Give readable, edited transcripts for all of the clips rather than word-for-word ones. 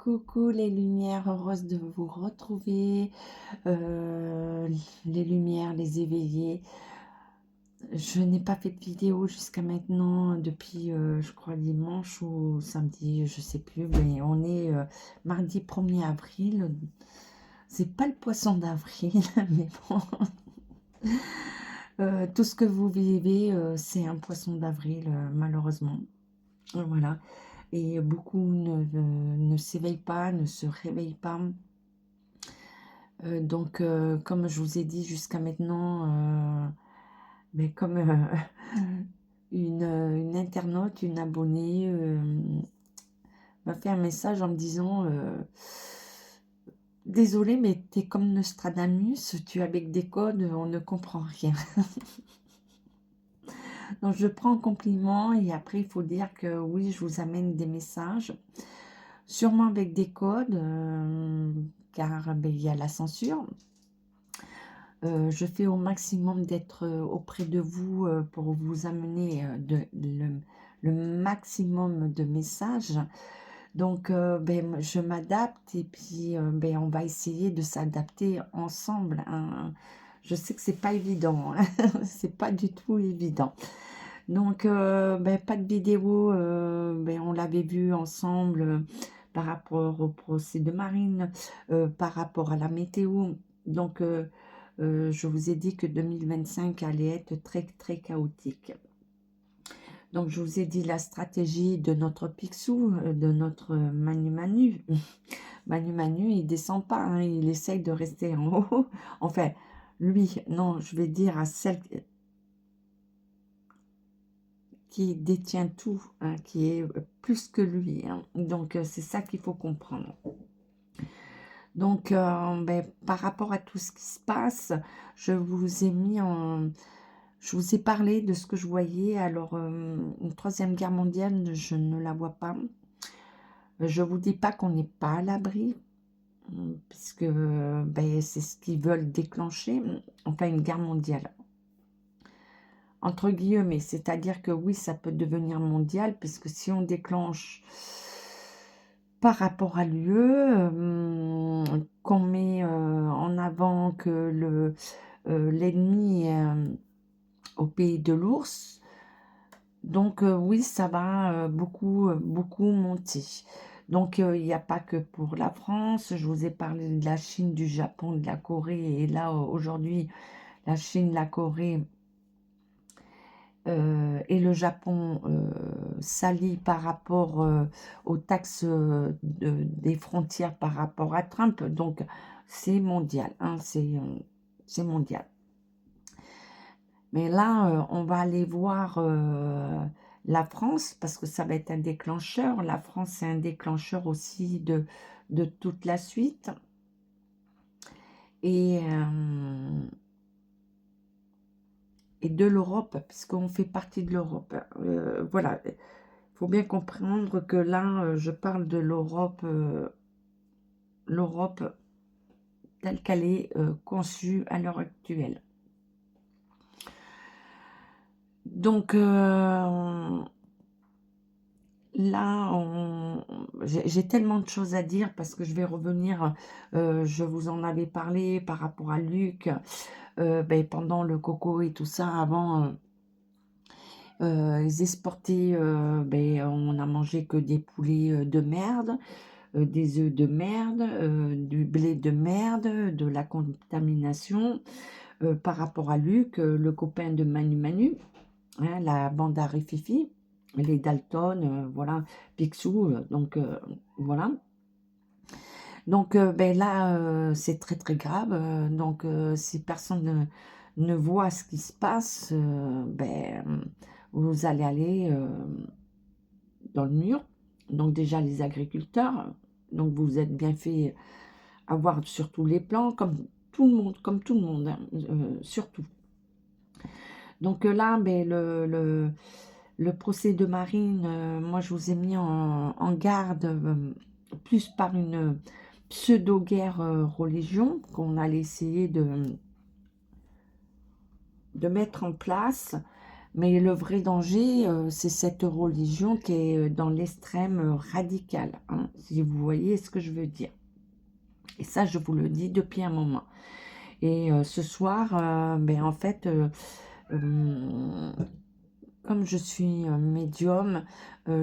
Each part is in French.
Coucou les lumières, heureuse de vous retrouver, les lumières, les éveillés. Je n'ai pas fait de vidéo jusqu'à maintenant depuis, je crois, dimanche ou samedi, je sais plus, mais on est mardi 1er avril. C'est pas le poisson d'avril, mais bon, tout ce que vous vivez, c'est un poisson d'avril, malheureusement. Voilà. Et beaucoup ne s'éveillent pas, ne se réveillent pas. Donc, comme je vous ai dit jusqu'à maintenant, mais comme une internaute, une abonnée m'a fait un message en me disant désolée, mais tu es comme Nostradamus, tu es avec des codes, on ne comprend rien. Donc, je prends en compliment et après, il faut dire que oui, je vous amène des messages, sûrement avec des codes, car ben, il y a la censure. Je fais au maximum d'être auprès de vous pour vous amener le maximum de messages. Donc, ben, je m'adapte et puis ben, on va essayer de s'adapter ensemble, hein. Je sais que c'est pas évident, hein. C'est pas du tout évident. Donc, ben, pas de vidéo, ben, on l'avait vu ensemble par rapport au procès de Marine, par rapport à la météo. Donc, je vous ai dit que 2025 allait être très, très chaotique. Donc, je vous ai dit la stratégie de notre Picsou, de notre Manu Manu. Manu Manu, il descend pas, hein, il essaye de rester en haut. Enfin, lui, non, je vais dire à celle qui détient tout, hein, qui est plus que lui, hein. Donc, c'est ça qu'il faut comprendre. Donc, ben, par rapport à tout ce qui se passe, je vous ai mis en... Je vous ai parlé de ce que je voyais. Alors, une troisième guerre mondiale, je ne la vois pas. Je ne vous dis pas qu'on n'est pas à l'abri, puisque ben, c'est ce qu'ils veulent déclencher, enfin une guerre mondiale. Entre guillemets, c'est-à-dire que oui, ça peut devenir mondial, puisque si on déclenche par rapport à l'UE, qu'on met en avant que l'ennemi au pays de l'ours, donc oui, ça va beaucoup monter. Donc il n'y a pas que pour la France, je vous ai parlé de la Chine, du Japon, de la Corée, et là aujourd'hui, la Chine, la Corée et le Japon s'allient par rapport aux taxes des frontières par rapport à Trump. Donc c'est mondial, hein, c'est mondial. Mais là, on va aller voir la France, parce que ça va être un déclencheur. La France, c'est un déclencheur aussi de toute la suite. Et de l'Europe, puisqu'on fait partie de l'Europe. Voilà, il faut bien comprendre que là, je parle de l'Europe telle qu'elle est conçue à l'heure actuelle. Donc, là, j'ai tellement de choses à dire parce que je vais revenir, je vous en avais parlé par rapport à Luc, ben, pendant le coco et tout ça, avant, ils exportaient, ben, on a mangé que des poulets de merde, des œufs de merde, du blé de merde, de la contamination, par rapport à Luc, le copain de Manu Manu, hein, la bande à Rififi, les Dalton, voilà, Picsou, donc voilà. Donc ben là, c'est très très grave. Donc si personne ne voit ce qui se passe, ben, vous allez aller dans le mur. Donc déjà les agriculteurs, donc vous êtes bien fait avoir sur tous les plans, comme tout le monde, hein, surtout. Donc là, ben, le procès de Marine, moi je vous ai mis en garde, plus par une pseudo-guerre religion qu'on allait essayer de mettre en place. Mais le vrai danger, c'est cette religion qui est dans l'extrême radical, hein, si vous voyez ce que je veux dire. Et ça, je vous le dis depuis un moment. Et ce soir, ben, en fait, euh, comme je suis médium,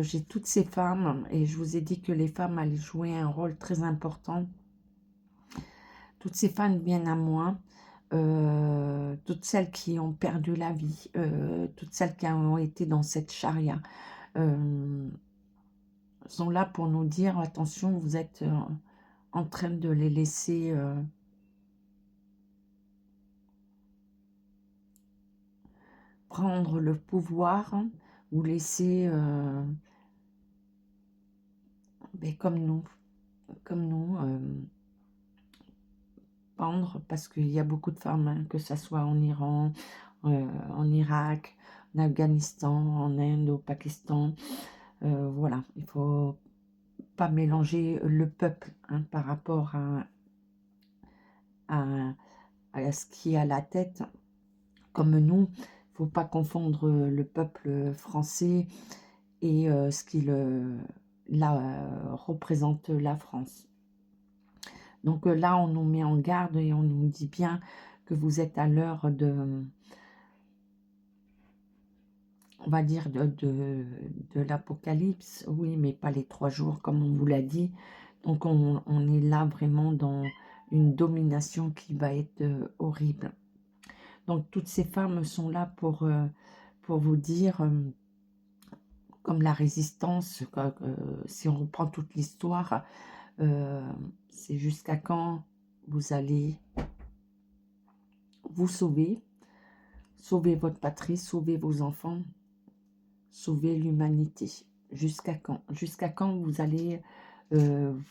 j'ai toutes ces femmes, et je vous ai dit que les femmes allaient jouer un rôle très important. Toutes ces femmes viennent à moi, toutes celles qui ont perdu la vie, toutes celles qui ont été dans cette charia, sont là pour nous dire, attention, vous êtes en train de les laisser prendre le pouvoir, ou laisser, ben, comme nous, pendre, parce qu'il y a beaucoup de femmes, hein, que ce soit en Iran, en Irak, en Afghanistan, en Inde, au Pakistan. Voilà, il faut pas mélanger le peuple, hein, par rapport à, à ce qui est à la tête. Comme nous, il ne faut pas confondre le peuple français et ce qui représente la France. Donc là, on nous met en garde et on nous dit bien que vous êtes à l'heure de, on va dire, de l'apocalypse. Oui, mais pas les 3 jours, comme on vous l'a dit. Donc on est là vraiment dans une domination qui va être horrible. Donc toutes ces femmes sont là pour vous dire, comme la résistance, si on reprend toute l'histoire, c'est jusqu'à quand vous allez vous sauver, sauver votre patrie, sauver vos enfants, sauver l'humanité. Jusqu'à quand? Jusqu'à quand vous allez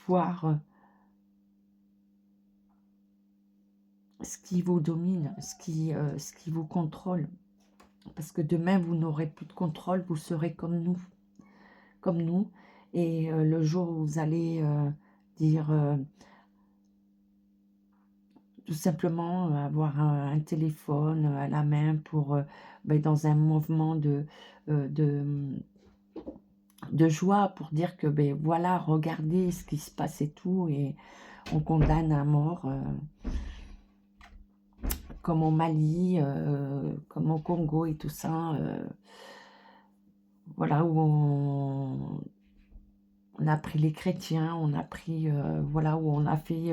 voir ce qui vous domine, ce qui vous contrôle. Parce que demain, vous n'aurez plus de contrôle, vous serez comme nous. Comme nous. Et le jour où vous allez dire... tout simplement avoir un téléphone à la main pour, ben, dans un mouvement euh, de, de joie, pour dire que, ben, voilà, regardez ce qui se passe et tout, et on condamne à mort, comme au Mali, comme au Congo et tout ça, voilà, où on a pris les chrétiens, on a pris, voilà, où on a fait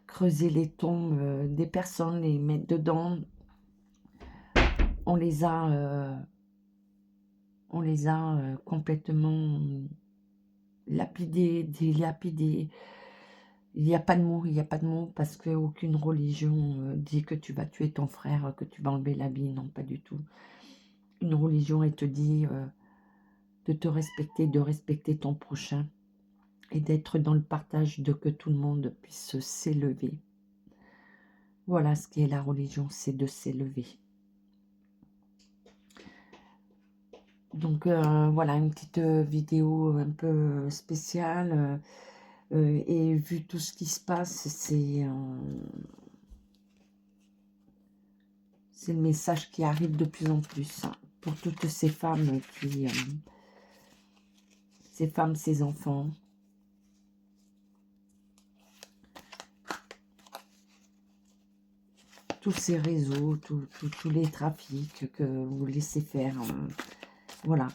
creuser les tombes des personnes, les mettre dedans. On les a complètement lapidés, dilapidés. Il n'y a pas de mots, il n'y a pas de mots, parce qu'aucune religion dit que tu vas tuer ton frère, que tu vas enlever l'habit, non, pas du tout. Une religion, elle te dit de te respecter, de respecter ton prochain, et d'être dans le partage, de que tout le monde puisse s'élever. Voilà ce qu'est la religion, c'est de s'élever. Donc voilà, une petite vidéo un peu spéciale. Et vu tout ce qui se passe, c'est le message qui arrive de plus en plus, hein, pour toutes ces femmes ces enfants. Tous ces réseaux, tous les trafics que vous laissez faire. Voilà.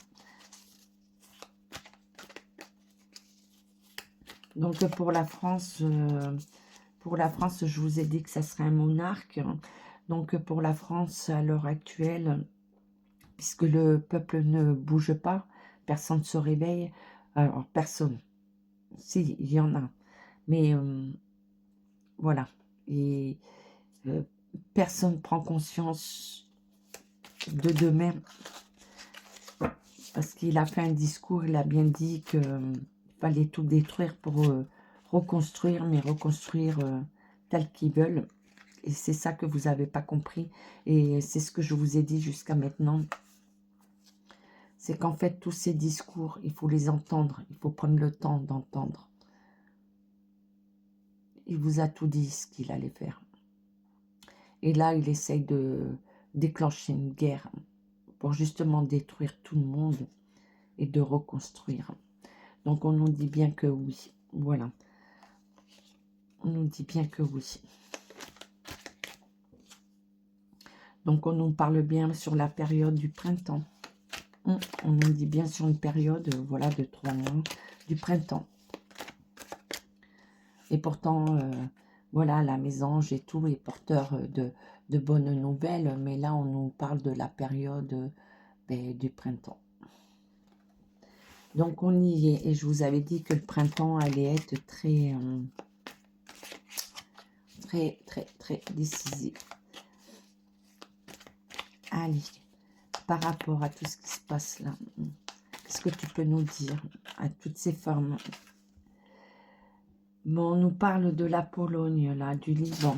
Donc pour la France, je vous ai dit que ça serait un monarque. Donc pour la France, à l'heure actuelle, puisque le peuple ne bouge pas, personne ne se réveille. Alors personne. Si, il y en a. Mais voilà. Et personne ne prend conscience de demain. Parce qu'il a fait un discours, il a bien dit qu'il fallait tout détruire pour reconstruire, mais reconstruire tel qu'ils veulent. Et c'est ça que vous n'avez pas compris. Et c'est ce que je vous ai dit jusqu'à maintenant. C'est qu'en fait, tous ces discours, il faut les entendre. Il faut prendre le temps d'entendre. Il vous a tout dit ce qu'il allait faire. Et là, il essaye de déclencher une guerre pour justement détruire tout le monde et de reconstruire. Donc on nous dit bien que oui, voilà. On nous dit bien que oui. Donc on nous parle bien sur la période du printemps. On nous dit bien sur une période, voilà, de 3 mois, du printemps. Et pourtant, voilà, la mésange et tout est porteur de bonnes nouvelles. Mais là, on nous parle de la période du printemps. Donc on y est. Et je vous avais dit que le printemps allait être très, très décisif. Allez, par rapport à tout ce qui se passe là, qu'est-ce que tu peux nous dire à toutes ces femmes? Bon, on nous parle de la Pologne, là, du Liban.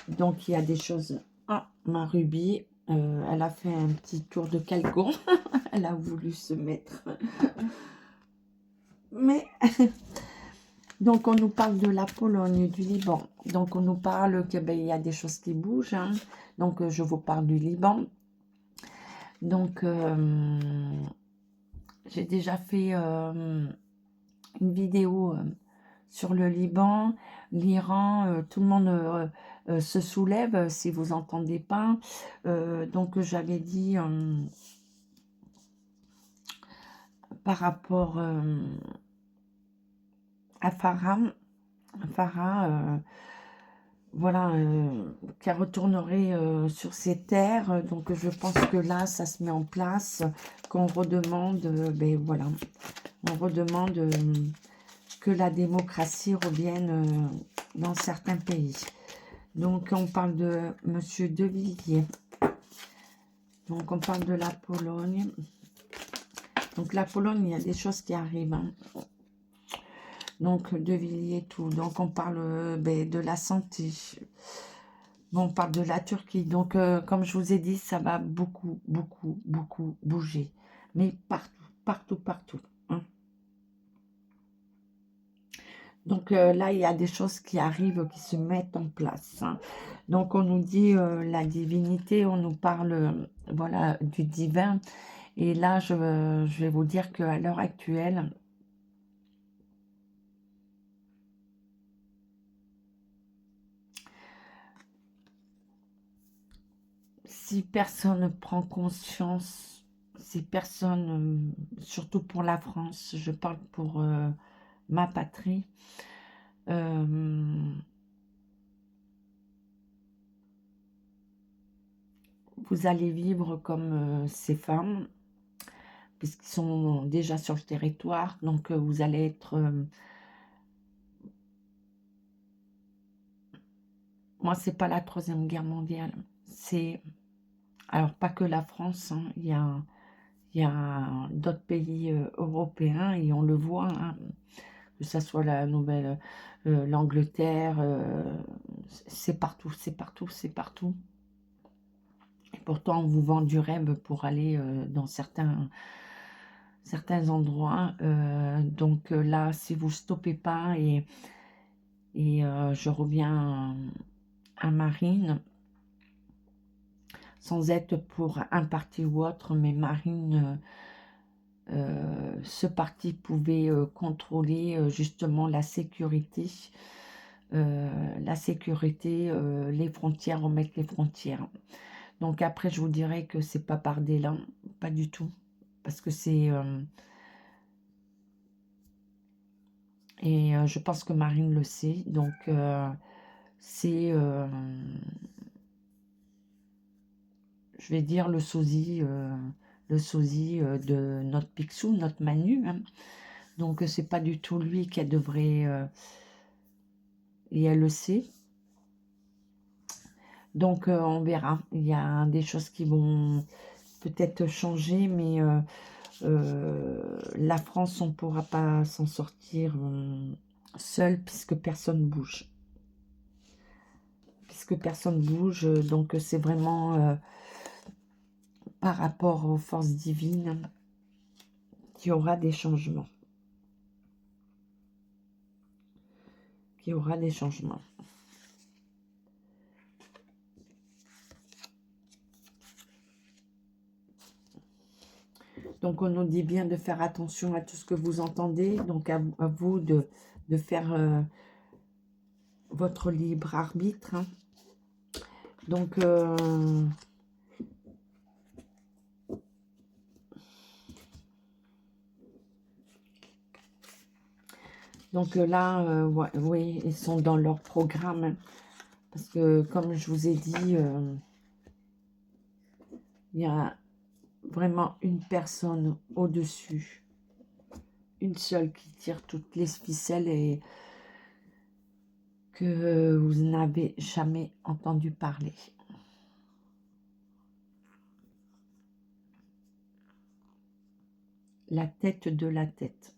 Donc, il y a des choses... Ah, ma Ruby, elle a fait un petit tour de calgon. Elle a voulu se mettre. Mais... Donc, on nous parle de la Pologne, du Liban. Donc, on nous parle qu'il y a des choses qui bougent. Hein. Donc, je vous parle du Liban. Donc, j'ai déjà fait une vidéo sur le Liban, l'Iran, tout le monde se soulève si vous n'entendez pas. Donc, j'avais dit par rapport à Farah, voilà, qui retournerait sur ses terres. Donc, je pense que là, ça se met en place, qu'on redemande, ben voilà, on redemande que la démocratie revienne dans certains pays. Donc, on parle de Monsieur De Villiers. Donc, on parle de la Pologne. Donc, la Pologne, il y a des choses qui arrivent. Hein. Donc, De Villiers, tout. Donc, on parle de la santé. Bon, on parle de la Turquie. Donc, comme je vous ai dit, ça va beaucoup, beaucoup, beaucoup bouger. Mais partout, partout, partout. Hein. Donc, là, il y a des choses qui arrivent, qui se mettent en place. Hein. Donc, on nous dit la divinité, on nous parle, voilà, du divin. Et là, je vais vous dire qu'à l'heure actuelle, si personne ne prend conscience, si personne, surtout pour la France, je parle pour ma patrie, vous allez vivre comme ces femmes, puisqu'ils sont déjà sur le territoire, donc vous allez être... moi, c'est pas la Troisième Guerre mondiale, c'est... Alors, pas que la France, hein, il y a d'autres pays européens, et on le voit, hein, que ce soit la nouvelle... l'Angleterre, c'est partout, c'est partout, c'est partout. Et pourtant, on vous vend du rêve pour aller dans certains endroits. Donc là, si vous ne stoppez pas, et je reviens à Marine, sans être pour un parti ou autre, mais Marine, ce parti pouvait contrôler justement la sécurité. Les frontières, remettre les frontières. Donc après, je vous dirais que c'est pas par d'élan, pas du tout. Parce que c'est... et je pense que Marine le sait. Donc c'est... je vais dire le sosie de notre Picsou, notre Manu. Hein. Donc c'est pas du tout lui qui devrait... et elle le sait. Donc on verra. Il y a des choses qui vont peut-être changer, mais la France, on ne pourra pas s'en sortir seul, puisque personne bouge. Puisque personne bouge, donc c'est vraiment par rapport aux forces divines qu'il y aura des changements. Qu'il y aura des changements. Donc, on nous dit bien de faire attention à tout ce que vous entendez. Donc, à vous de faire votre libre arbitre. Hein. Donc, là, oui, ils sont dans leur programme. Hein. Parce que, comme je vous ai dit, il y a vraiment une personne au-dessus. Une seule qui tire toutes les ficelles et que vous n'avez jamais entendu parler. La tête de la tête.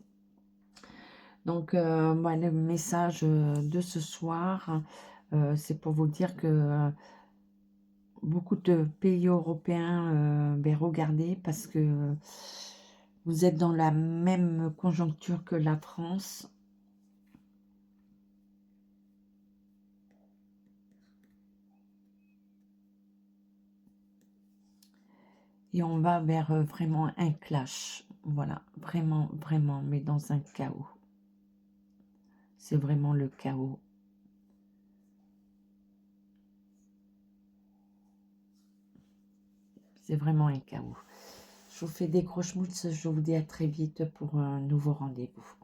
Donc, le message de ce soir, c'est pour vous dire que beaucoup de pays européens, regardez, parce que vous êtes dans la même conjoncture que la France. Et on va vers vraiment un clash. Voilà, vraiment, vraiment, mais dans un chaos. C'est vraiment le chaos. C'est vraiment un chaos. Je vous fais des gros schmutz. Je vous dis à très vite pour un nouveau rendez-vous.